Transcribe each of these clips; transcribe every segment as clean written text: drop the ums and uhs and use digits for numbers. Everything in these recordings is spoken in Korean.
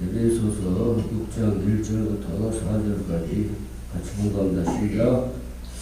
에베소서 6장 1절부터 4절까지 같이 공부합니다. 시작.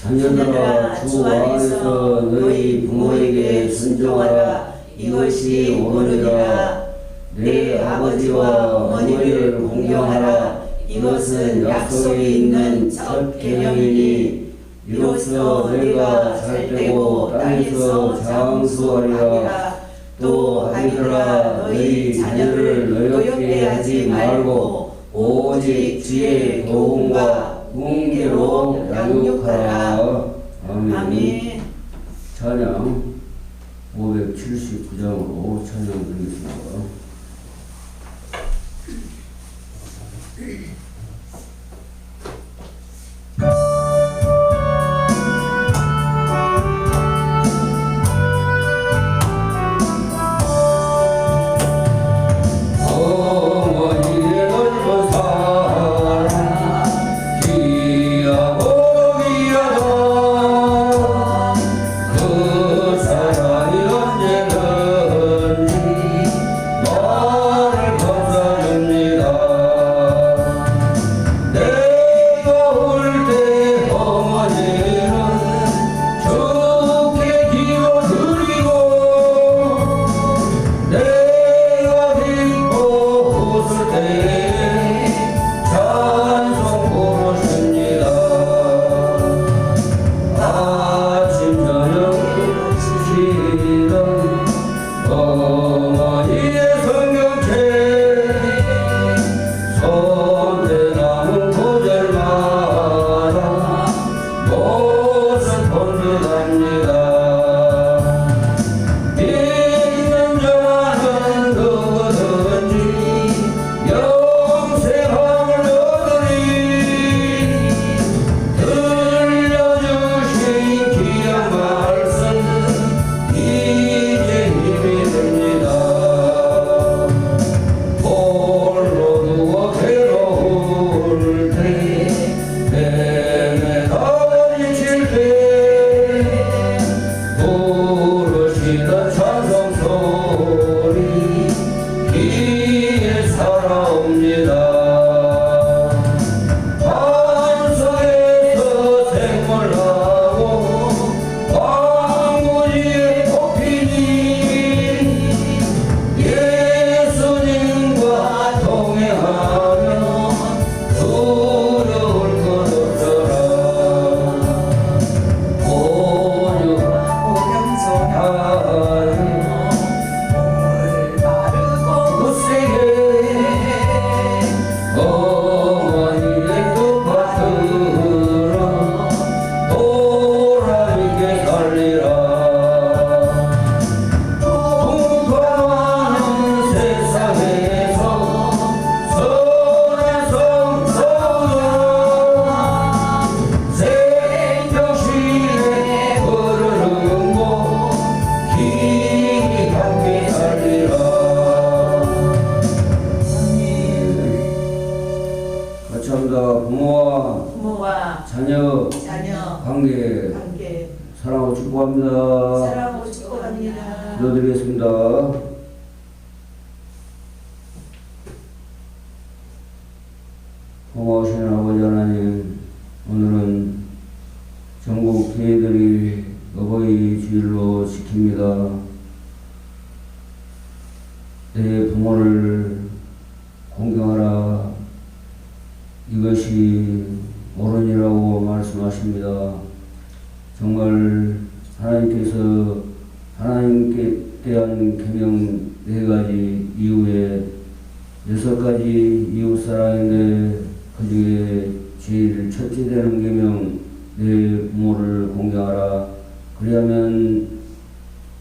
자녀들아, 주 안에서 너희 부모에게 순종하라. 이것이 옳으니라. 내 아버지와 어머니를 공경하라. 이것은 약속이 있는 첫 계명이니 이로써 너희가 잘되고 땅에서 장수하리라. 또 아이들아, 너희 자녀를 노엽게 하지 말고 오직 지혜의 교훈과 훈계로 양육하라. 아멘. 찬양 579장으로 찬양 드리겠습니다. 부모와 자녀 관계 사랑하고 축복합니다. 기도드리겠습니다. 고마우신 아버지 하나님, 오늘은 전국 교회들이 어버이 주일로 지킵니다. 내 부모를 공경하라. 이것이 옳으니라고 말씀하십니다. 정말 하나님께서 하나님께 대한 계명 4가지 이후에 6가지 이웃사랑인데 그 중에 제일 첫째 되는 계명 내 부모를 공경하라. 그리하면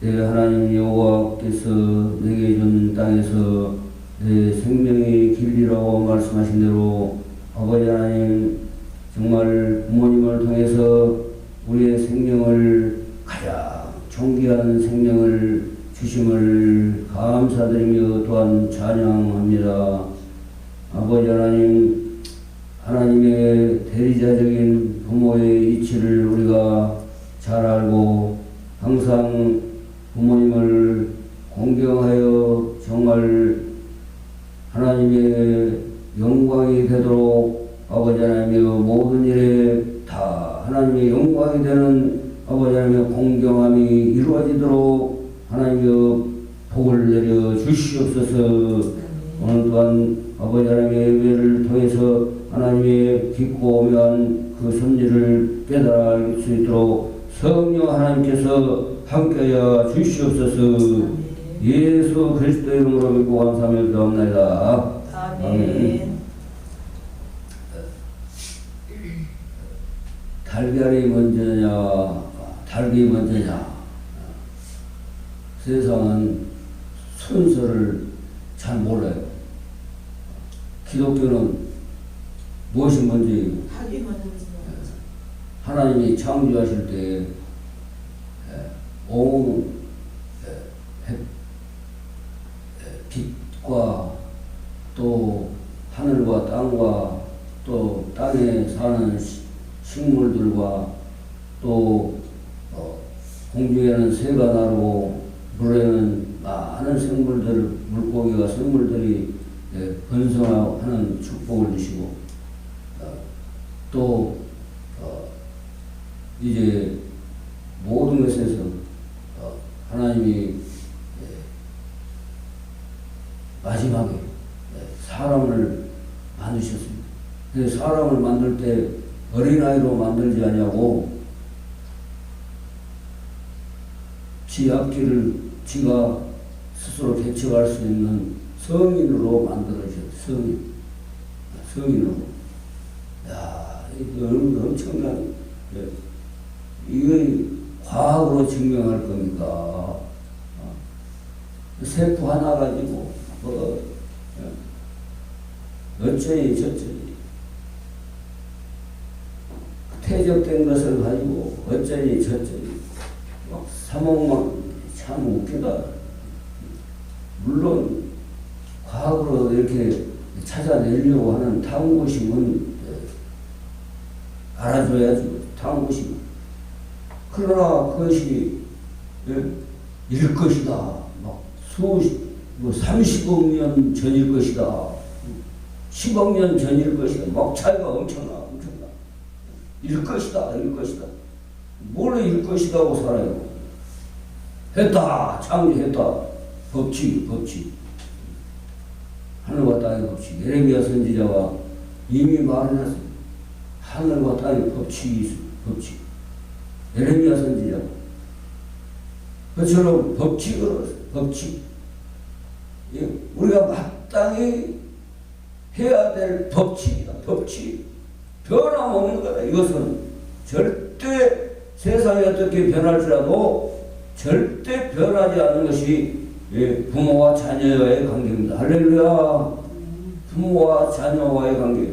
내 하나님 여호와께서 내게 준 땅에서 내 생명의 길이라고 말씀하신 대로 아버지 하나님, 정말 부모님을 통해서 우리의 생명을 가장 존귀한 생명을 주심을 감사드리며 또한 찬양합니다. 아버지 하나님, 하나님의 대리자적인 부모의 이치를 우리가 잘 알고 항상 부모님을 공경하여 정말 하나님의 영광이 되도록 아버지 하나님의 모든 일에 다 하나님의 영광이 되는 아버지 하나님의 공경함이 이루어지도록 하나님의 복을 내려 주시옵소서. 오늘 또한 아버지 하나님의 예배를 통해서 하나님의 깊고 오묘한 그 섭리를 깨달아 알 수 있도록 성령 하나님께서 함께하여 주시옵소서. 예수 그리스도의 이름으로 믿고 감사하며 기도합나이다. 아멘. 달걀이 먼저냐 닭이 먼저냐. 세상은 순서를 잘 몰라요. 기독교는 무엇이 먼저예요? 닭이 먼저죠. 하나님이 창조하실 때 온 빛과 또 하늘과 땅과 또 땅에 사는 식물들과 또 공중에는 새가 나르고 물에는 많은 생물들, 물고기와 생물들이 번성하는 축복을 주시고 또 이제 모든 것에서 하나님이 마지막에 사람을 만드셨습니다. 그래서 사람을 만들 때 어린아이로 만들지 않냐고 지 앞길을 지가 스스로 개척할 수 있는 성인으로 만들어주셨어요. 성인으로. 야, 이거 엄청난, 이거 과학으로 증명할 겁니까? 세포 하나 가지고, 어쩌니 저쩌니. 퇴적된 것을 가지고 어쩌니 저쩌니. 막 사목만 참 웃기다. 물론, 과학으로 이렇게 찾아내려고 하는 탐구심은 알아줘야지, 탐구심. 그러나 그것이 일 것이다. 막 30억 년 전일 것이다. 10억 년 전일 것이다. 막 차이가 엄청나. 일 것이다. 뭘 일 것이다고 살아요. 했다. 창조했다. 법칙. 하늘과 땅의 법칙. 예레미야 선지자가 이미 말해놨어요. 하늘과 땅의 법칙이 있어요. 법칙. 예레미야 선지자. 그처럼 법칙으로, 법칙. 우리가 마땅히 해야 될 법칙이다. 법칙. 변함없는 거다. 이것은 절대 세상이 어떻게 변할지라도 절대 변하지 않는 것이 부모와 자녀와의 관계입니다. 할렐루야. 부모와 자녀와의 관계.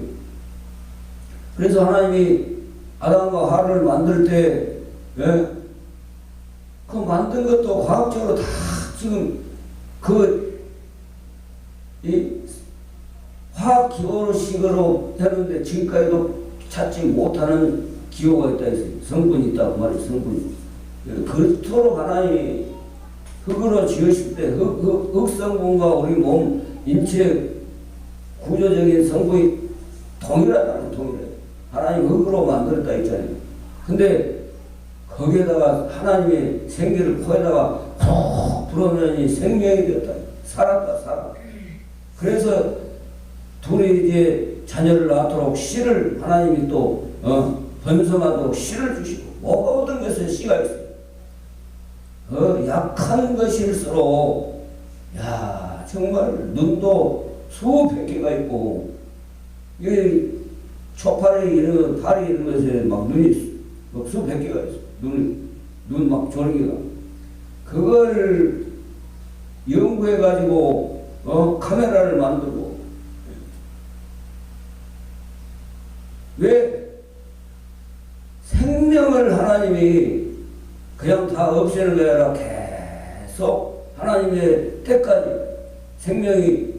그래서 하나님이 아담과 하와를 만들 때 그 만든 것도 과학적으로 다 지금 이 화학 기호식으로 했는데 지금까지도 찾지 못하는 기호가 있다 했어요. 성분이 있다고 말이에요. 성분이. 그토록 하나님이 흙으로 지으실 때 흙성분과 우리 몸 인체 구조적인 성분이 동일하다는 동일해. 하나님 흙으로 만들었다 했잖아요. 근데 거기에다가 하나님의 생기를 코에다가 푹 불어넣으니 생명이 되었다. 살았다. 그래서 둘이 이제 자녀를 낳도록 씨를 하나님이 또 번성하도록 씨를 주시고 모든 것에 씨가 있어요. 약한 것일수록 정말 눈도 수백 개가 있고 이 초파리 이런 파리 이런 것에 막 눈이 막 수백 개가 있어. 눈 막 졸기가. 그걸 연구해 가지고 카메라를 만들고 왜 생명을 하나님이 그냥 다 없애는 게 아니라 계속 하나님의 때까지 생명이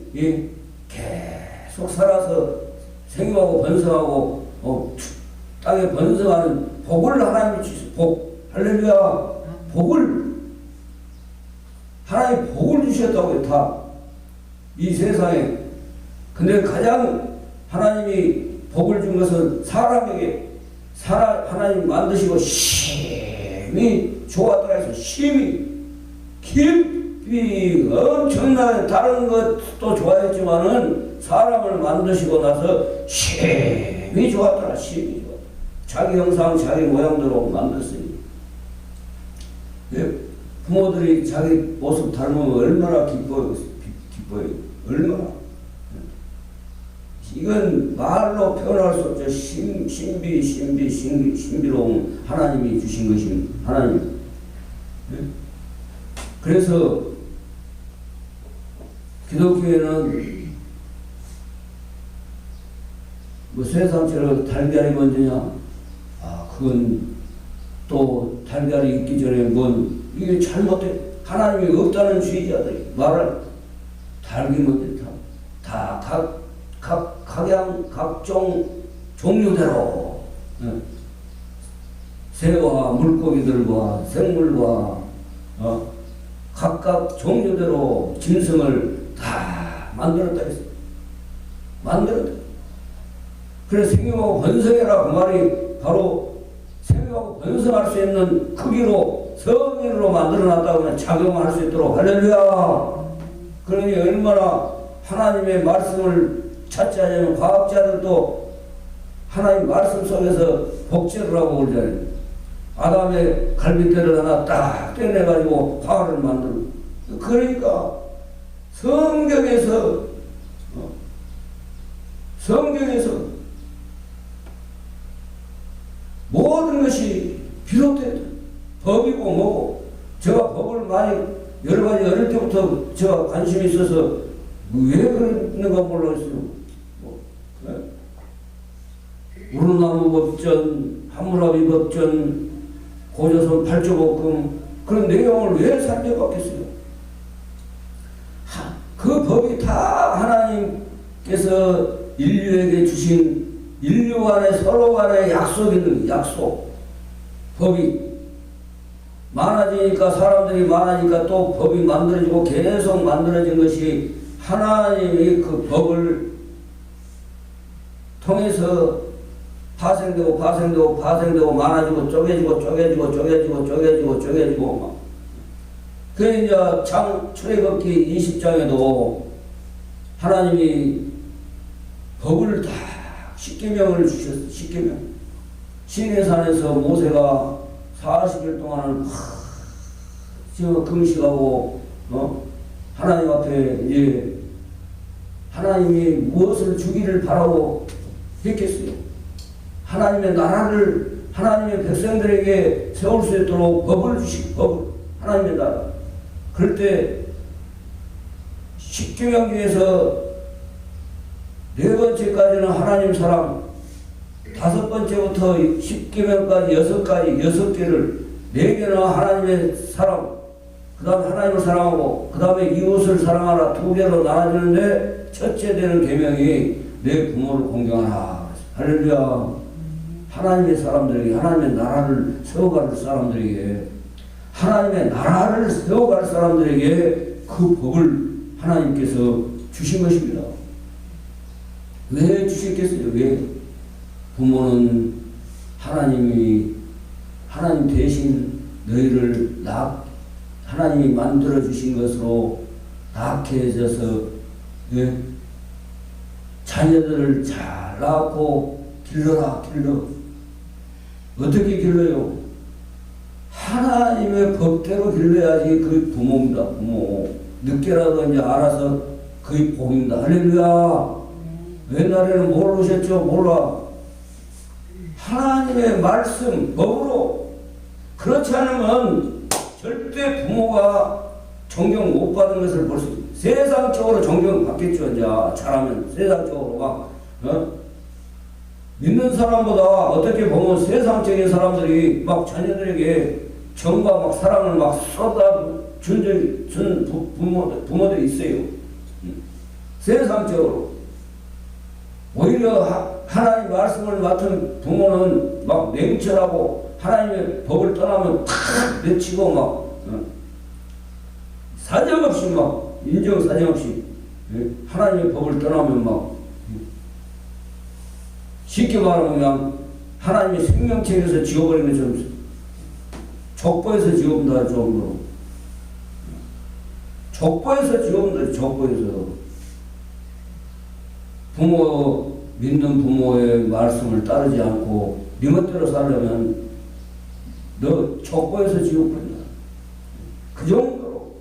계속 살아서 생명하고 번성하고 땅에 번성하는 복을 하나님이 주시고 복. 할렐루야. 복을 하나님 복을 주셨다고요. 다 이 세상에 근데 가장 하나님이 복을 준 것은 사람에게 하나님 만드시고 심히 좋았더라 해서 심히 깊이 엄청나게 다른 것도 좋아했지만은 사람을 만드시고 나서 심히 좋았더라. 심히 좋았더라. 자기 형상 자기 모양대로 만들었으니 부모들이 자기 모습 닮으면 얼마나 기뻐요. 얼마나. 이건 말로 표현할 수 없죠. 신비로운 하나님이 주신 것인 하나님. 그래서 기독교에는 뭐 세상처럼 달걀이 먼저냐? 그건 또 달걀이 있기 전에 이게 잘못된 하나님이 없다는 주의자들이 말을 달기 먼저 다 각종 종류대로 새와 물고기들과 생물과 각각 종류대로 짐승을 다 만들었다 했어요. 만들었다. 그래서 생육하고 번성해라 그 말이 바로 생육하고 번성할 수 있는 크기로 성인으로 만들어놨다고 하면 작용할 수 있도록 할렐루야. 그러니 얼마나 하나님의 말씀을 찾지 않으면 과학자들도 하나님 말씀 속에서 복제를 하고 그러잖아요. 아담의 갈빗대를 하나 딱 떼내가지고 화를 만들고. 그러니까 성경에서 모든 것이 비롯됐다. 법이고 뭐고. 제가 법을 많이 여러 가지 어릴 때부터 제가 관심이 있어서 왜 그러는가 몰랐어요. 우르나무 법전, 하무라비 법전, 고조선 팔조복금 그런 내용을 왜 살펴봤겠어요? 그 법이 다 하나님께서 인류에게 주신 인류 간에 서로 간에 약속이 있는 약속. 법이 많아지니까 사람들이 많아지니까 또 법이 만들어지고 계속 만들어진 것이 하나님이 그 법을 통해서 파생되고 많아지고 쪼개지고 막. 그래 이제 출애굽기 20장에도 하나님이 법을 다 십계명을 주셨어요. 십계명. 시내산에서 모세가 40일 동안을 지금 금식하고 하나님 앞에 이제 하나님이 무엇을 주기를 바라고 했겠어요. 하나님의 나라를 하나님의 백성들에게 세울 수 있도록 법을 주시고 법을 하나님의 나라. 그럴 때 십계명 중에서 4번째까지는 하나님 사랑, 5번째부터 10계명까지 6개를 4개는 하나님의 사랑, 그 다음에 하나님을 사랑하고 그 다음에 이웃을 사랑하라 2개로 나눠지는데 첫째 되는 계명이 내 부모를 공경하라. 할렐루야. 하나님의 사람들에게 하나님의 나라를 세워갈 사람들에게 하나님의 나라를 세워갈 사람들에게 그 법을 하나님께서 주신 것입니다. 왜 주셨겠어요? 왜? 부모는 하나님 대신 너희를 하나님이 만들어 주신 것으로 낙해져서 자녀들을 잘 낳고 길러. 어떻게 길러요? 하나님의 법대로 길러야지 그 부모입니다. 부모. 늦게라도 이제 알아서 그의 복입니다. 할렐루야. 옛날에는 모르셨죠? 몰라. 하나님의 말씀, 법으로. 그렇지 않으면 절대 부모가 존경 못 받은 것을 볼 수 있어요. 세상적으로 존경 받겠죠. 이제 잘하면 세상적으로 막 믿는 사람보다 어떻게 보면 세상적인 사람들이 막 자녀들에게 정과 막 사랑을 막 쏟아준 부모들이 있어요. 세상적으로. 오히려 하나님 말씀을 맡은 부모는 막 냉철하고 하나님의 법을 떠나면 탁 내치고 막 사정없이 막 인정 사정없이 하나님의 법을 떠나면 막 쉽게 말하면 그냥 하나님의 생명체에서 지워버리는 것처럼 족보에서 지워본다 정도로 족보에서 지워본다. 족보에서 부모 믿는 부모의 말씀을 따르지 않고 네 멋대로 살려면 너 족보에서 지워버린다. 그 정도로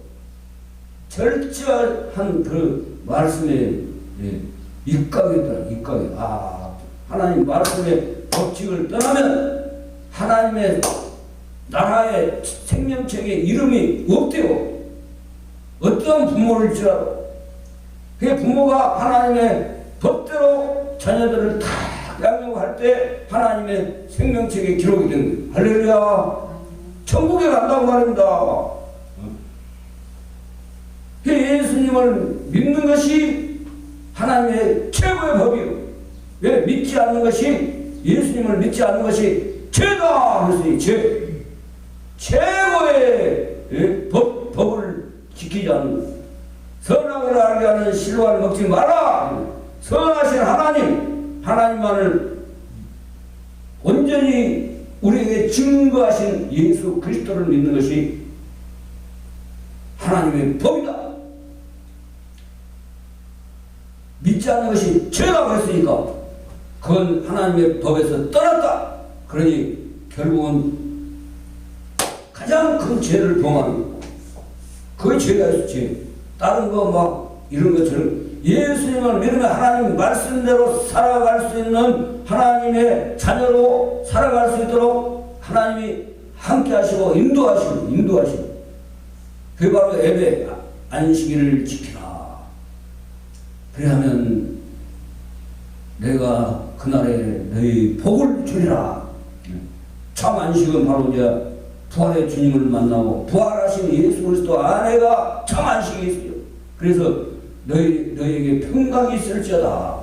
철저한 그 말씀에 입각이다. 입각이. 하나님 말씀의 법칙을 떠나면 하나님의 나라의 생명체의 이름이 없대요. 어떤 부모일지라도. 그 부모가 하나님의 법대로 자녀들을 다 양육할 때 하나님의 생명책에 기록이 된 거예요. 할렐루야. 천국에 간다고 말입니다. 예수님을 믿는 것이 하나님의 최고의 법이요. 왜 믿지 않는 것이, 예수님을 믿지 않는 것이 죄다. 그랬으니 최고의 법을 지키지 않는 것. 선악을 알게 하는 실로를 먹지 마라. 선하신 하나님만을 온전히 우리에게 증거하신 예수 그리스도를 믿는 것이 하나님의 법이다. 믿지 않는 것이 죄라고 했으니까 그건 하나님의 법에서 떠났다. 그러니 결국은 가장 큰 죄를 범하는 거. 그게 죄가 있어. 죄. 다른 거 막 이런 것처럼 예수님을 믿으면 하나님 말씀대로 살아갈 수 있는 하나님의 자녀로 살아갈 수 있도록 하나님이 함께 하시고 인도하시고 그게 바로 예배 안식일을 지키라. 그래야면 내가 그날에 너희 복을 주리라. 참 안식은 바로 이제 부활의 주님을 만나고 부활하신 예수 그리스도 안에가 참 안식이 있어요. 그래서 너희에게 평강이 있을지어다.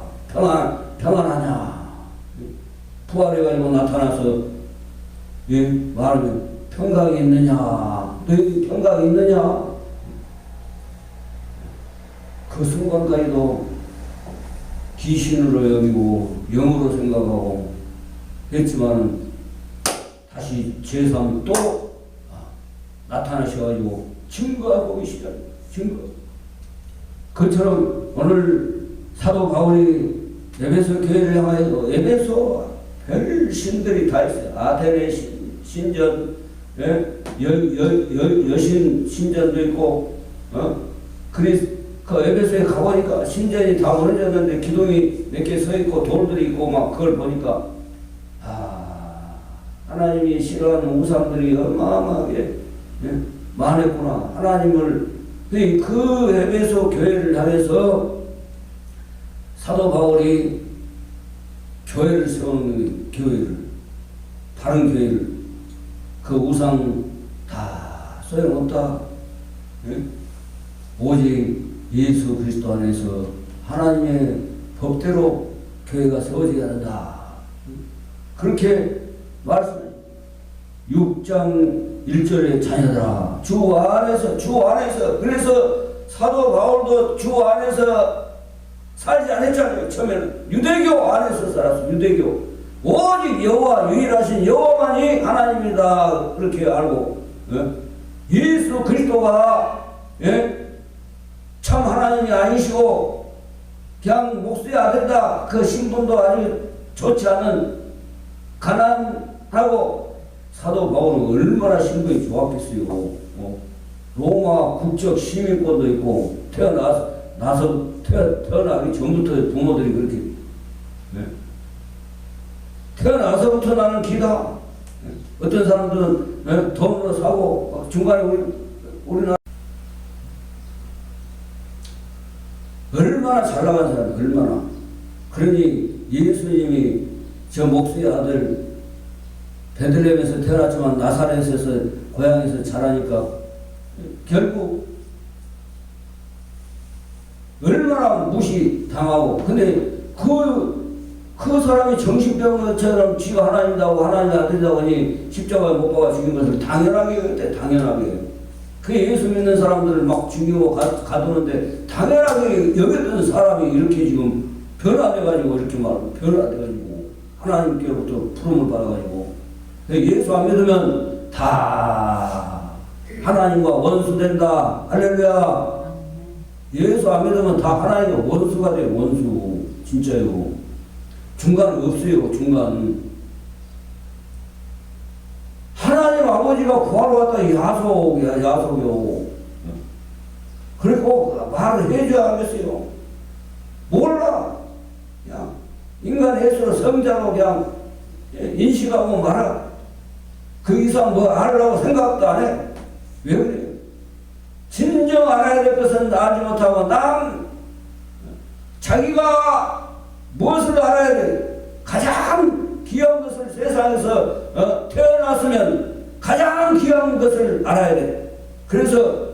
평안하냐. 부활해가지고 나타나서 말하면 평강이 있느냐. 너희 평강이 있느냐. 그 순간까지도 귀신으로 여기고 영으로 생각하고 했지만 다시 제3 또 나타나셔가지고 증거하고 계시다. 증거. 그처럼 오늘 사도 바울이 에베소 교회를 향하여 에베소 별 신들이 다 있어요. 아테네 신전, 여신 신전도 있고, 그 에베소에 가보니까 신전이 다 무너졌는데 기둥이 몇 개 서 있고 돌들이 있고 막 그걸 보니까 하나님이 싫어하는 우상들이 어마어마하게 많았구나. 하나님을 그 에베소 교회를 향해서 사도 바울이 교회를 세우는 교회를 다른 교회를 그 우상 다 소용없다. 오직 예수 그리스도 안에서 하나님의 법대로 교회가 세워져야 한다. 그렇게 말씀해. 6장 1절에 자녀들아 주 안에서 그래서 사도 바울도 주 안에서 살지 않았잖아요. 처음에는 유대교 안에서 살았어. 유대교 오직 여호와 유일하신 여호와만이 하나님이다 그렇게 알고 예수 그리스도가 참 하나님이 아니시고 그냥 목수의 아들이다. 그 신분도 아주 좋지 않은 가난하고 사도 바울은 얼마나 신분이 좋았겠어요. 로마 국적 시민권도 있고 태어나기 전부터 부모들이 그렇게 태어나서부터 나는 기다. 어떤 사람들은 돈으로 사고 중간에 우리나라 얼마나 잘 나간 사람 얼마나. 그러니 예수님이 저 목수의 아들 베들레헴에서 태어났지만 나사렛에서 고향에서 자라니까 결국 얼마나 무시당하고 근데 그 사람이 정신병처럼 지가 하나님이라고 하나님의 아들이라고 하니 십자가에 못 박아 죽인 것을 당연하게 그때 당연하게 그 예수 믿는 사람들을 막 죽이고 가두는데 당연하게 여겼던 사람이 이렇게 지금 변화돼가지고 이렇게 막 변화돼가지고 하나님께로부터 부름을 받아가지고 예수 안 믿으면 다 하나님과 원수된다. 할렐루야. 예수 안 믿으면 다 하나님과 원수가 돼요. 원수. 진짜요. 중간은 없어요. 중간. 하나님 아버지가 구하러 왔다. 야속이야. 야속이요. 그리고 말을 해줘야 하겠어요. 몰라. 그냥 인간 예수를 성자로 그냥 인식하고 말아. 그 이상 뭐 알으려고 생각도 안 해. 왜 그래요? 진정 알아야 될 것은 알지 못하고 자기가 무엇을 알아야 돼? 가장 귀한 것을 세상에서 태어났으면 가장 귀한 것을 알아야 돼. 그래서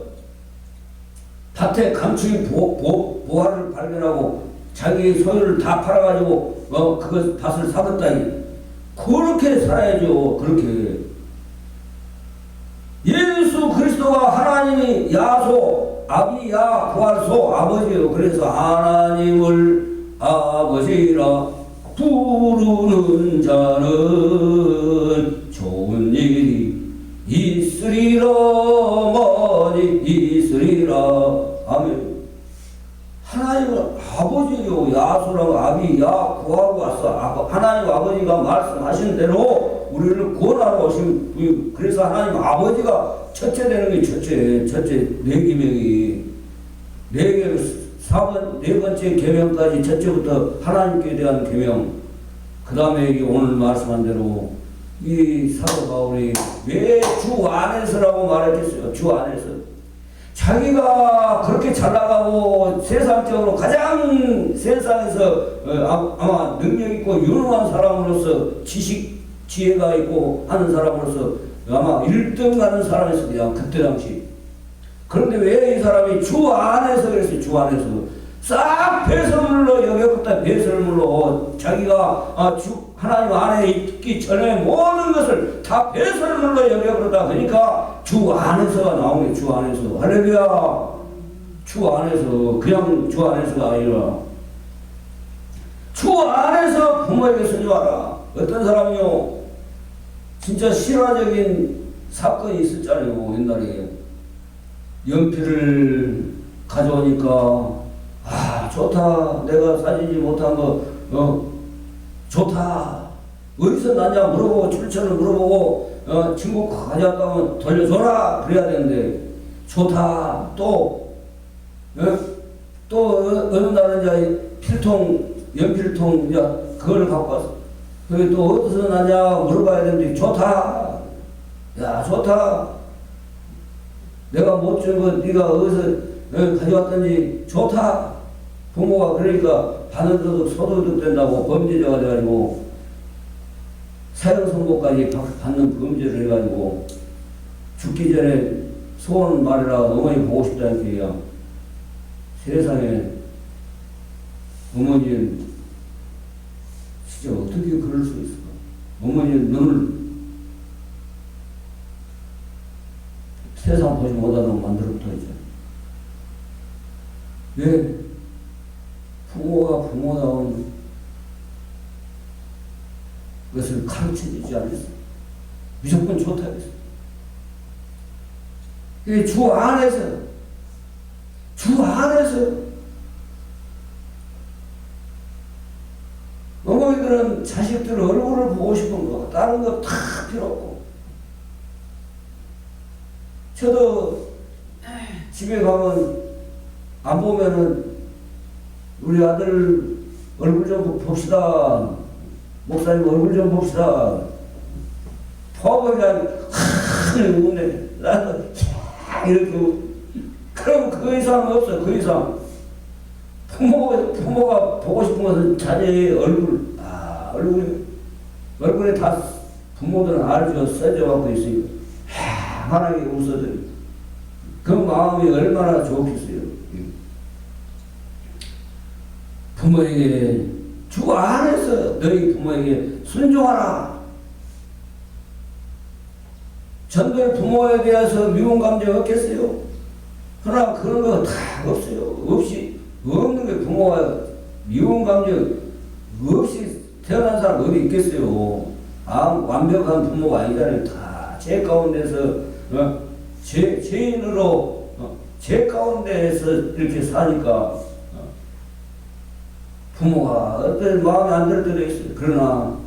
밭에 감추인 보화를 발견하고 자기 소유를 다 팔아가지고 그것 밭을 사겠다니 그렇게 살아야죠. 그렇게 예수 그리스도가 하나님이 야소 아비야 부활소 아버지요. 그래서 하나님을 아버지라 부르는 자는 좋은 일이 있으리라 많이 있으리라. 아멘. 하나님은 아버지요. 야소라고 아비야 구하고 왔어. 하나님 아버지가 말씀하신 대로 우리를 구원하러 오신. 그래서 하나님 아버지가 첫째 되는 게 첫째 네 계명이 네 번째 계명까지 첫째부터 하나님께 대한 계명. 그 다음에 오늘 말씀한 대로 이 사도 바울이 왜 주 안에서라고 말했겠어요. 주 안에서. 자기가 그렇게 잘 나가고 세상적으로 가장 세상에서 아마 능력 있고 유능한 사람으로서 지혜가 있고 하는 사람으로서 아마 1등 가는 사람이었어요. 그때 당시. 그런데 왜 이 사람이 주 안에서 그랬어요. 주 안에서. 싹 배설물로 여겼다. 배설물로. 자기가 하나님 안에 있기 전에 모든 것을 다 배설물로 여겨버렸다. 그러니까 주 안에서가 나오네. 주 안에서. 할렐루야. 주 안에서. 그냥 주 안에서가 아니라 주 안에서 부모에게 순종하라. 어떤 사람이요. 진짜 실화적인 사건이 있었잖아요. 옛날에. 연필을 가져오니까 좋다. 내가 사주지 못한 거 좋다. 어디서 났냐 물어보고 출처를 물어보고 친구 가져왔다 하면 돌려줘라. 그래야 되는데 좋다. 또 어느 날은 이제 연필통 그걸 갖고 왔어. 그게 또 어디서 나냐 물어봐야 되는데 좋다. 야 좋다. 내가 못 준 거 네가 어디서 가져왔던지 좋다. 부모가 그러니까 반응도둑 소도둑 된다고 범죄자가 돼가지고 사형 선고까지 받는 범죄를 해가지고 죽기 전에 소원 말해라. 어머니 보고 싶다는 게야. 세상에 어머니는 진짜 어떻게 그럴 수 있을까? 어머니는 눈을 세상 보지 못하도록 만들어부터 있잖아. 왜? 부모가 부모다운 것을 가르쳐주지 않았어. 무조건 좋다 했어. 이게 주 안에서 어머니들은 자식들 얼굴을 보고 싶은 거 다른 거 다 필요 없고. 저도 집에 가면 안 보면은 우리 아들 얼굴 좀 봅시다. 목사님 얼굴 좀 봅시다. 보고 그냥 웃네. 나도 이렇게 그럼 그 이상 없어. 그 이상 부모가 보고 싶은 것은 자녀의 얼굴. 얼굴에 다 부모들은 알죠. 써져 갖고 있으니까 환하게 웃어들. 그 마음이 얼마나 좋겠어요. 부모에게 주 안에서 너희 부모에게 순종하라. 전들 부모에 대해서 미운 감정 없겠어요? 그러나 그런 거 다 없어요. 없는 게 부모가 미운 감정 없이 태어난 사람 어디 있겠어요? 완벽한 부모가 아니잖아요. 다 제 가운데서, 죄인으로, 제 가운데에서 이렇게 사니까, 부모가 어떤 마음에 안 들 때도 있어요. 그러나,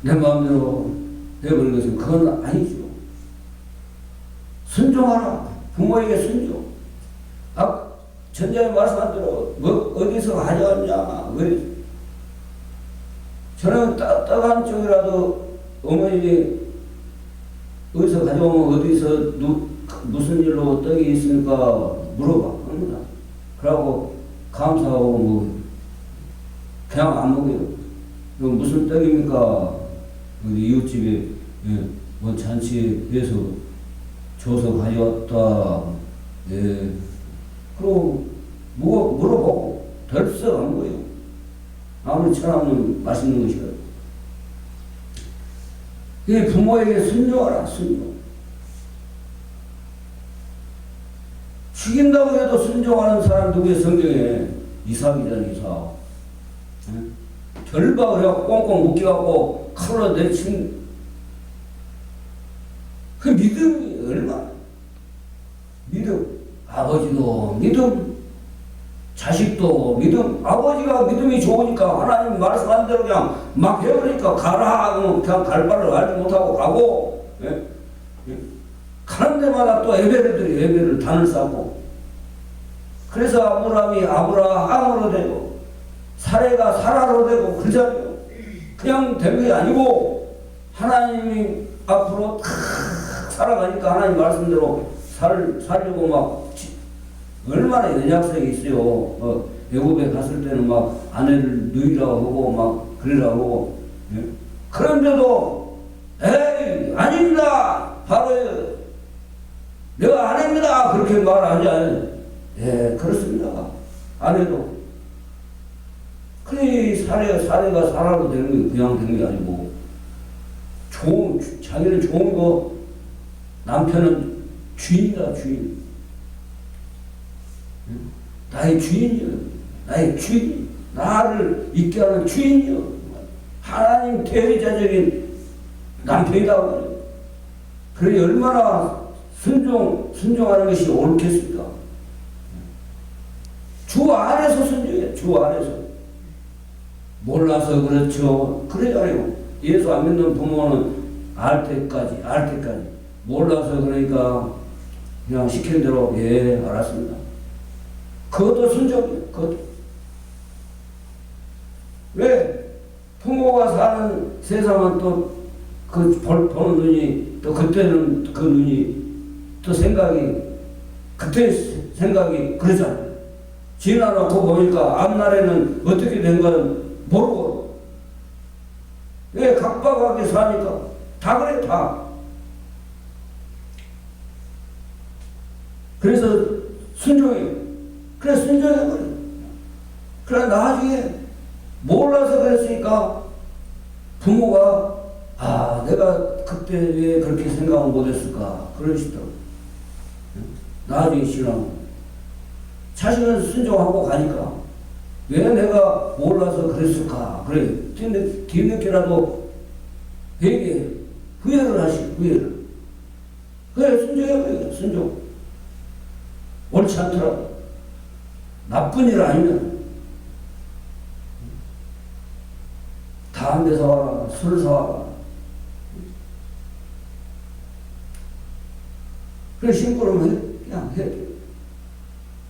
내 마음대로 되어버린 것은 그건 아니죠. 순종하라. 부모에게 순종. 전자에 말씀한 대로 어디서 가져왔냐. 저는 떡 한 쪽이라도 어머님이 어디서 가져오면 어디서 무슨 일로 떡이 있으니까 물어봐. 합니다. 그러고 감사하고 그냥 안 먹어요. 무슨 떡입니까? 이웃집에 잔치에서 줘서 가져왔다. 예. 그리고 물어보고 덜썩 안 거예요. 아무리 천하면 맛있는 것이거든. 이 부모에게 순종하라. 순종. 죽인다고 해도 순종하는 사람 누구의 성경에 이삭이잖아. 이삭. 결박을 해갖고 꽁꽁 묶여갖고 칼로 내친 그 믿음이 얼마나. 믿음. 아버지도 믿음, 자식도 믿음. 아버지가 믿음이 좋으니까 하나님 말씀한 대로 그냥 막 해버리니까 가라 하면 그냥 갈 바를 알지 못하고 가고, 가는 데마다 또 예배를 단을 쌓고. 그래서 아브라함이 아브라함으로 되고 사레가 사라로 되고 그러잖아요. 그냥 된 게 아니고 하나님이 앞으로 탁 살아가니까 하나님 말씀대로 살려고 막 얼마나 연약성이 있어요. 외국에 갔을 때는 막 아내를 누이라고 하고 막 그러라고 하고. 그런데도 에이 아닙니다. 바로 내가 아닙니다. 그렇게 말하지 않아요. 예, 그렇습니다. 아내도. 그래 사례가 사라로 되는 게 그냥 되는 게 아니고 자기는 좋은 거 남편은 주인이다. 주인. 나의 주인이요. 나의 주인. 나를 있게 하는 주인이요. 하나님 대리자적인 남편이다. 그래 얼마나 순종하는 것이 옳겠습니까? 주 안에서 순종해. 주 안에서. 몰라서 그렇죠. 그래요. 예수 안 믿는 부모는 알 때까지. 몰라서 그러니까 그냥 시킨 대로 예 알았습니다. 그것도 순종이에요. 그것도. 왜? 부모가 사는 세상은 또 그 보는 눈이 또 그때는 그 눈이 또 그때 생각이 그러잖아요. 지나놓고 보니까 앞날에는 어떻게 된 건 모르고. 왜? 각박하게 사니까. 다 그래, 다. 그래서 순종해. 그래, 순종해버려. 그래, 나중에 몰라서 그랬으니까 부모가 내가 그때 왜 그렇게 생각을 못했을까. 그러시더라고. 나중에 신앙. 자식은 순종하고 가니까 왜 내가 몰라서 그랬을까. 그래, 뒤늦게라도 회개, 후회를 하시, 후회를. 그래, 순종해버려, 순종. 옳지 않더라고. 나쁜 일 아니면 담배 사와라, 술 사와라. 그래, 심부름은 그냥 해.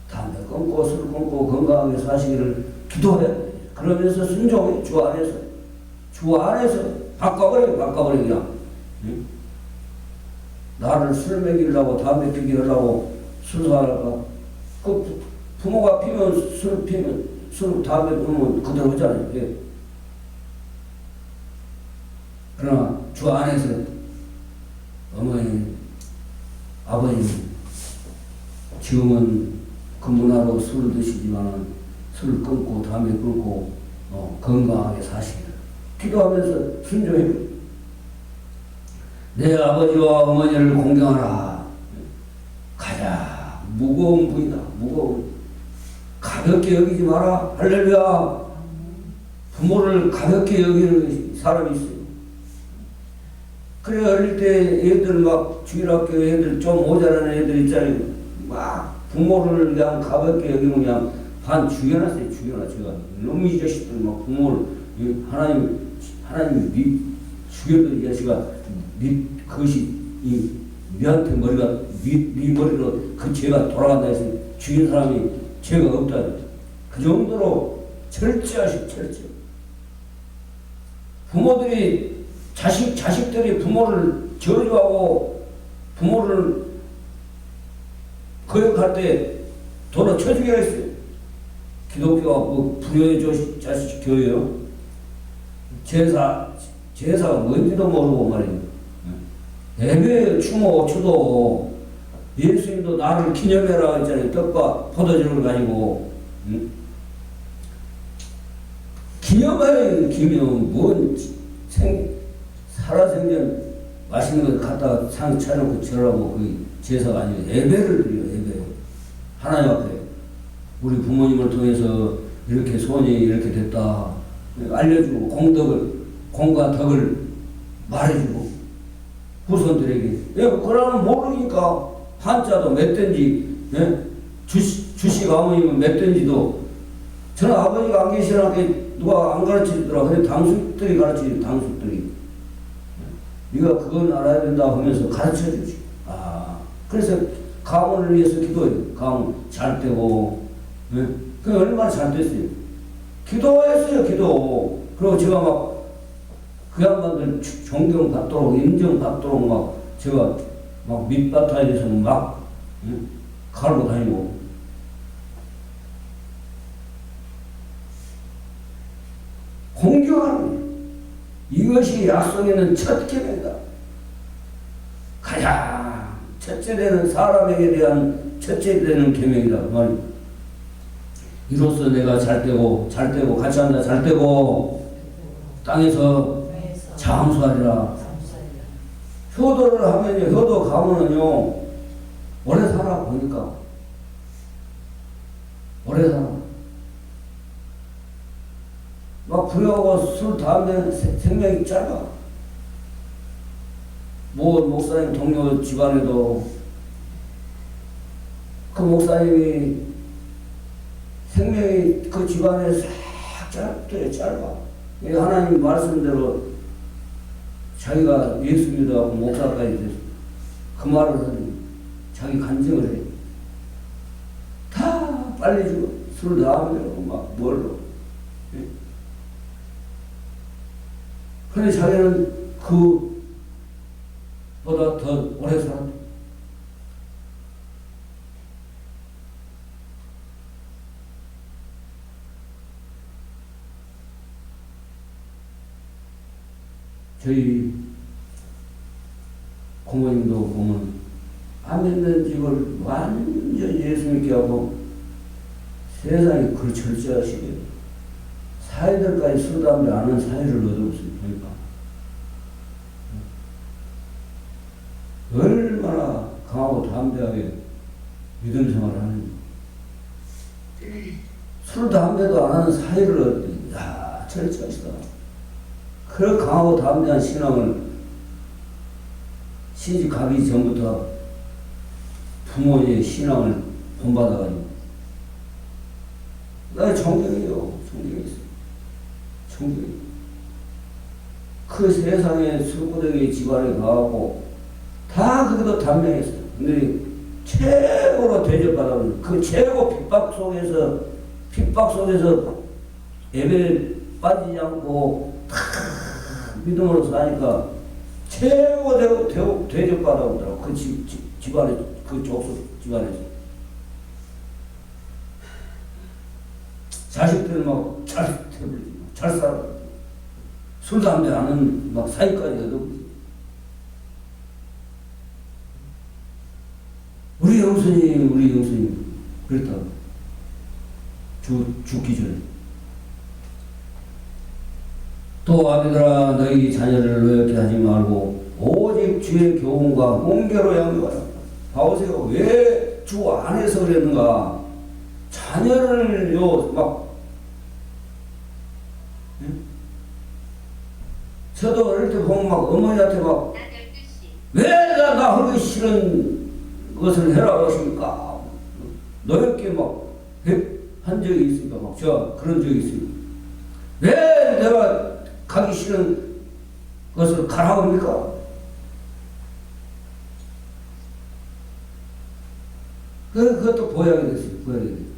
담배 끊고 술 끊고 건강하게 사시기를 기도해. 그러면서 순종해. 주 안에서. 주 안에서 바꿔버려 그냥. 응? 나를 술 먹이려고 담배 피게 하려고 술 사라가. 그 부모가 피면 술 담배 피면 그대로 하잖아요. 예. 그러나 주 안에서 어머니, 아버님, 지금은 그 문화로 술을 드시지만 술을 끊고 담배 끊고 건강하게 사시기를 기도하면서 순종해. 내 아버지와 어머니를 공경하라. 가장 무거운 분이다. 무거운. 가볍게 여기지 마라. 할렐루야. 부모를 가볍게 여기는 사람이 있어요. 그래, 어릴 때 애들 막 주일학교 애들 좀 모자라는 애들 있잖아요. 막 부모를 그냥 가볍게 여기면 그냥 반 죽여놨어요. 죽여놔. 제가 너무 이 자식들 막 부모를 하나님 죽여도 이 자식아 그것이 니한테 머리가 니 머리로 그 죄가 돌아간다 해서 죽인 사람이 죄가 없다. 그 정도로 철저하시 철저. 부모들이 자식들이 부모를 저주하고 부모를 거역할 때 돌아 쳐주기로 했어요. 기독교가 뭐 불효의 자식 교회요. 제사가 뭔지도 모르고 말이에요. 예배, 추모, 추도, 예수님도 나를 기념해라 했잖아요. 떡과 포도주를 가지고. 기념하는 기념, 살아생전 맛있는 거 갖다가 상 차려놓고 절하고 그 제사가 아니고 예배를 드려요. 예배. 하나님 앞에 우리 부모님을 통해서 이렇게 소원이 이렇게 됐다 알려주고 공과 덕을 말해주고 후손들에게. 그러면 모르니까 한자도 맺든지, 주식 아버님은 맺든지도 저는 아버지가 안 계시나 누가 안 가르치더라. 근데 당숙들이 가르치지. 당숙들이 네가 그건 알아야 된다 하면서 가르쳐주지. 그래서 가문을 위해서 기도해요. 가문 잘 되고. 그 얼마나 잘 됐어요. 기도했어요. 기도. 그리고 제가 막 그 양반들 존경받도록 인정받도록 막 제가 막 밑바탕에서 막 갈고 다니고. 공경하는 거예요. 이것이 약속에는 첫 계명이다. 가장 첫째 되는 사람에게 대한 첫째 되는 계명이다. 말이야. 이로써 내가 잘되고 같이 한다. 잘되고 땅에서 장수하리라. 효도를 하면요, 효도 가면은요 오래 살아. 보니까 오래 살아. 막 불효하고 술 담배 생명이 짧아. 목사님 동료 집안에도 그 목사님이 생명이 그 집안에 싹 짧아. 하나님 말씀대로 자기가 예수 믿어갖고 목사까지 돼서 그 말을 하더니 자기 간증을 해. 다 빨리 죽어. 술 담배로 막 뭘로. 그런데 자기는 그보다 더 오래 살았다. 저희 고모님도 보면 안 믿는 집을 완전 예수 믿게 하고 세상에 그걸 절제하시게 사회들까지 술, 담배 안 하는 사회를 얻어보세요. 그러니까 얼마나 강하고 담대하게 믿음 생활을 하는지. 술, 담배도 안 하는 사회를 얻더니 야, 절제하시다. 그런 강하고 담대한 신앙을 시집 가기 전부터 부모의 신앙을 본받아가지고 나 존경해요. 존경했어. 존경해. 그 세상에 술구덩이 집안에 가고 다 그것도 단명했어. 근데 최고로 대접받아는 그 최고 핍박 속에서 예배에 빠지지 않고 다 믿음으로 사니까 최고 대접받아오더라고. 그 집안에, 그 족속 집안에서. 자식들 막 잘 살아. 술, 담배 안 하는 막 사이까지 해도. 우리 영수님 그랬다고. 죽기 전에. 또 아비들아 너희 자녀를 노엽게 하지 말고 오직 주의 교훈과 훈계로 양육하라. 봐보세요. 왜 주 안에서 그랬는가? 자녀를 저도 어릴 때 보면 막 어머니한테 막 왜 나 하기 싫은 것을 해라고 하십니까? 노엽게 막 한 적이 있습니까? 막 저 그런 적이 있습니다. 왜 내가 가기 싫은 것을 가라고 합니까? 그것도 보약이 됐어요. 보약이 됐어요.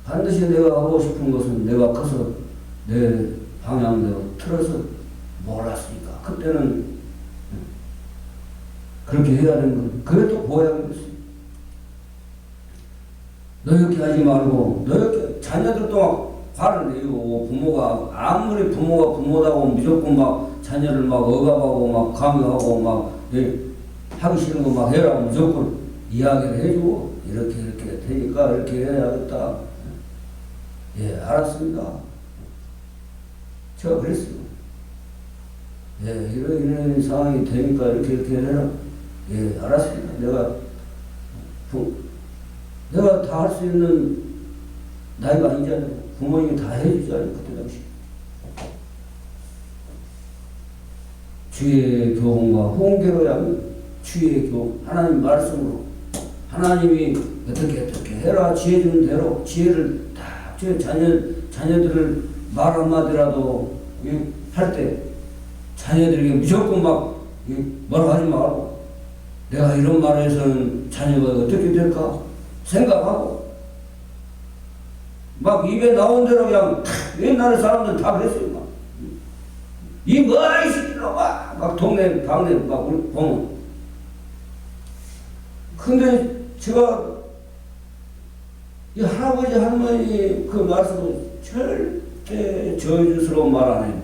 반드시 내가 하고 싶은 것은 내가 커서 내 방향대로 틀어서 몰랐으니까 그때는 그렇게 해야 되는 거예요. 그것도 보약이 됐어요. 노엽게 하지 말고 노엽게 자녀들도 막 화를 내고 부모가 아무리 부모가 부모다고 무조건 막 자녀를 막 억압하고 막 강요하고 막 하기 싫은 거 막 해라고 무조건 이야기를 해주고 이렇게 되니까 이렇게 해야겠다. 예, 알았습니다. 제가 그랬어요. 예, 이런 상황이 되니까 이렇게 해라. 예, 알았습니다. 내가 다 할 수 있는 나이가 아니잖아요. 부모님이 다 해주잖아요. 그때 당시. 주의 교훈과 훈계로 양 주의 교훈, 하나님 말씀으로 하나님이 어떻게 해라 지혜 주는 대로 지혜를 딱 주의 자녀들을 말 한마디라도 할 때 자녀들에게 무조건 막 뭐라 하지 말고 내가 이런 말을 해서는 자녀가 어떻게 될까 생각하고 막 입에 나온 대로 그냥 옛날 사람들 다 그랬어요. 막. 이 뭐이 시키노 막 동네 방네 막 보면. 근데 제가 이 할아버지 할머니 그 말씀은 절대 저주스러운 말 안 해요.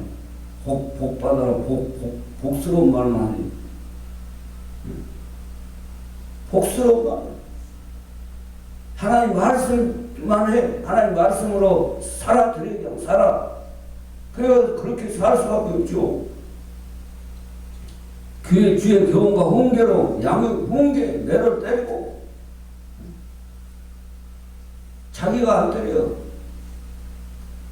복 받아라 복스러운 말만 해요. 복스러운 말. 하나님 말씀만 해. 하나님 말씀으로 살아드려야 돼. 살아. 그래야 그렇게 살 수밖에 없죠. 주의 교훈과 훈계로 양육, 훈계, 매를 때리고 자기가 안 때려.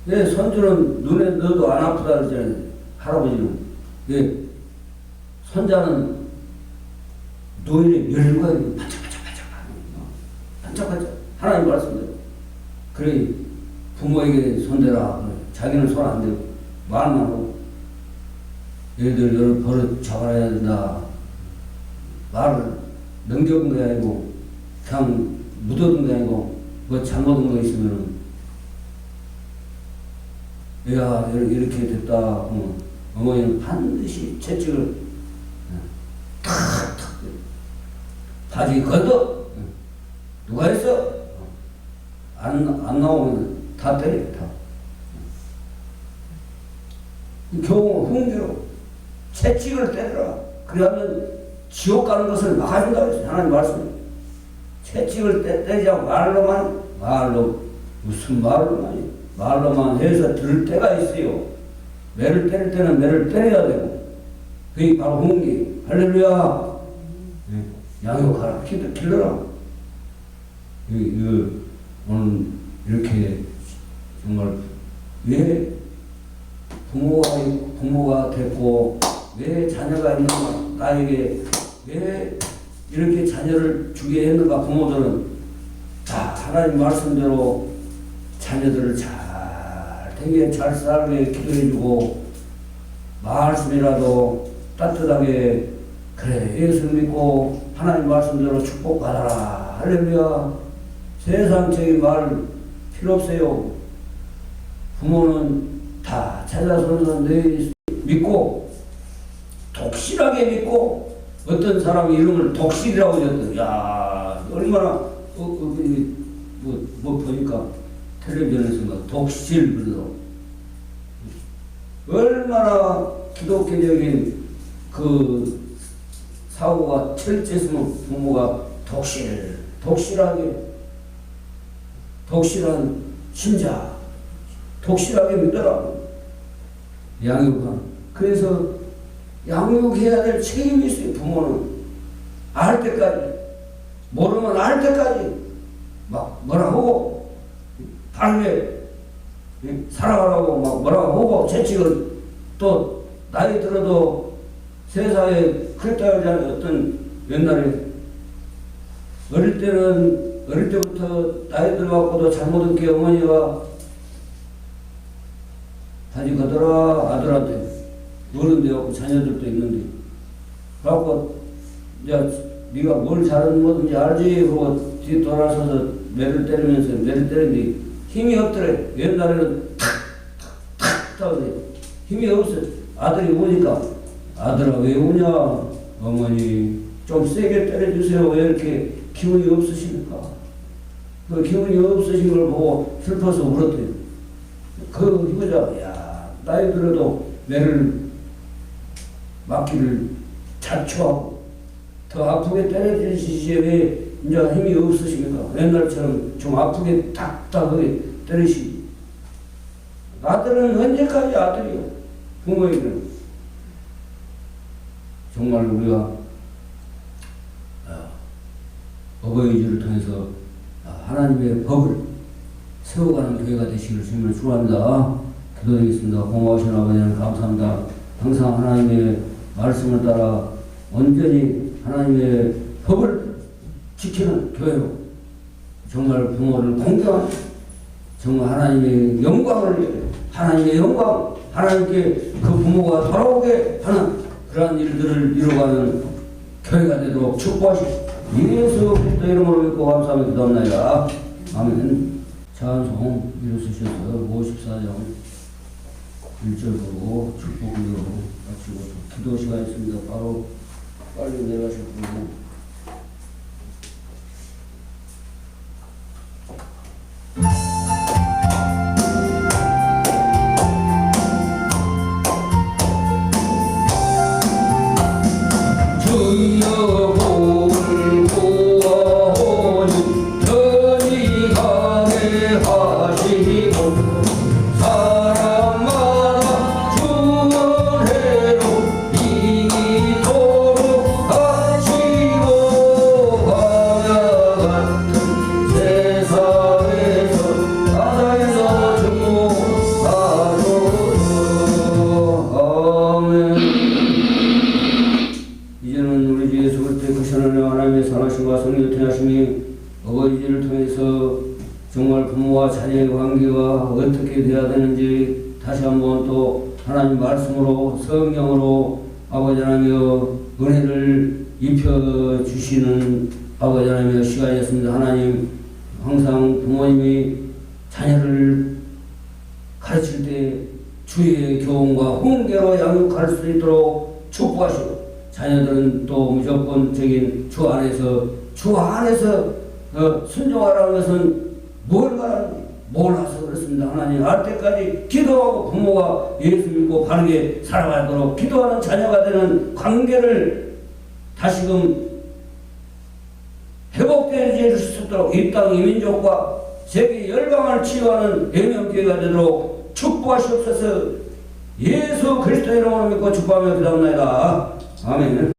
내 손주는 눈에 넣어도 안 아프다 그러잖아요. 할아버지는. 예. 손자는 노인의 멸관이 반짝반짝 하나님 말씀대로. 그래 부모에게 손대라. 자기는 손 안 대고 말만 하고 얘들 버릇 잡아야 된다. 말을 넘겨본 게 아니고 그냥 묻어둔 게 아니고 뭐 잘못한 거 있으면 야 이렇게 됐다. 어머니는 반드시 채찍을 탁탁 바지 걷어. 누가 했어? 안 나오면 다 때려. 다. 교훈 훈계로 채찍을 때려라. 그러면 지옥 가는 것을 막아준다 그랬어요. 하나님 말씀. 채찍을 떼지 않고 말로 무슨 말로만 해서 들을 때가 있어요. 매를 때릴 때는 매를 때려야 되고 그게 바로 훈계. 할렐루야. 양육하라. 길러라. 오늘 이렇게 정말 왜 부모가 됐고 왜 자녀가 있는가 나에게 왜 이렇게 자녀를 주게 했는가. 부모들은 다 하나님 말씀대로 자녀들을 되게 잘 살게 기도해주고 말씀이라도 따뜻하게 그래 예수 믿고 하나님 말씀대로 축복받아라. 할렐루야. 세상적인 말 필요 없어요. 부모는 다 찾아서는 내 믿고 독실하게 믿고 어떤 사람이 이런 걸 독실이라고 했더니 야 얼마나 뭐 보니까 텔레비전에서 독실 그러더라고. 얼마나 기독교적인 그 사고가 철저했으면 부모가 독실한 신자 독실하게 믿더라고. 양육하는. 그래서 양육해야 될 책임이 있어요. 부모는 알 때까지, 모르면 알 때까지 막 뭐라 하고 바르게 살아가라고 막 뭐라 하고 채찍을, 또 나이 들어도 세상에 그랬다 하잖아요. 어떤 옛날에 어릴 때부터 나이 들어갖고도 잘못한 게 어머니가 다시 가더라 아들한테. 어른 되었고 자녀들도 있는데 그래갖고 이제 네가 뭘 잘하는 거든지 알지? 그러고 뒤 돌아서서 매를 때리면서 매를 때리는데 힘이 없더래. 옛날에는 탁탁탁 하더래. 힘이 없어. 아들이 우니까 아들아 왜 우냐? 어머니 좀 세게 때려주세요. 왜 이렇게 기운이 없으십니까? 그 기운이 없으신 걸 보고 슬퍼서 울었대요. 그 효자, 야 나이 들어도 매를 맞기를 자초하고 더 아프게 때려주시지 왜 이제 힘이 없으십니까? 옛날처럼 좀 아프게 딱딱하게 때리시. 아들은 언제까지 아들이요? 부모에게는 정말 우리가 어버이주를 통해서 하나님의 법을 세워가는 교회가 되시기를 주님을 축원합니다. 기도드리겠습니다. 고마우신 아버지는 감사합니다. 항상 하나님의 말씀을 따라 온전히 하나님의 법을 지키는 교회로 정말 부모를 공경하는, 정말 하나님의 영광을, 하나님의 영광, 하나님께 그 부모가 돌아오게 하는 그러한 일들을 이루어가는 교회가 되도록 축복하시고 예수 그리스도 이름으로 믿고 감사하며 기도합니다. 아멘. 찬송 일어서셔서 54장 1절 보고 축복으로 마치고 기도 시간 있습니다. 바로 빨리 내려가실 분은 어버이지를 통해서 정말 부모와 자녀의 관계가 어떻게 되어야 되는지 다시 한번 또 하나님 말씀으로 성경으로 아버지 하나님여 은혜를 입혀주시는 아버지 하나님여 시간이었습니다. 하나님 항상 부모님이 자녀를 가르칠 때 주의 교훈과 훈계로 양육할 수 있도록 축복하시고 자녀들은 또 무조건적인 주 안에서 순종하라는 것은 뭘 말하는지 몰라서 그렇습니다. 하나님 알 때까지 기도하고 부모가 예수 믿고 바르게 살아가도록 기도하는 자녀가 되는 관계를 다시금 회복되게 해줄 수 있도록 이 땅 이 민족과 세계 열방을 치유하는 예명교회가 되도록 축복하시옵소서. 예수 그리스도 이름으로 믿고 축복하며 기도합니다. 아멘.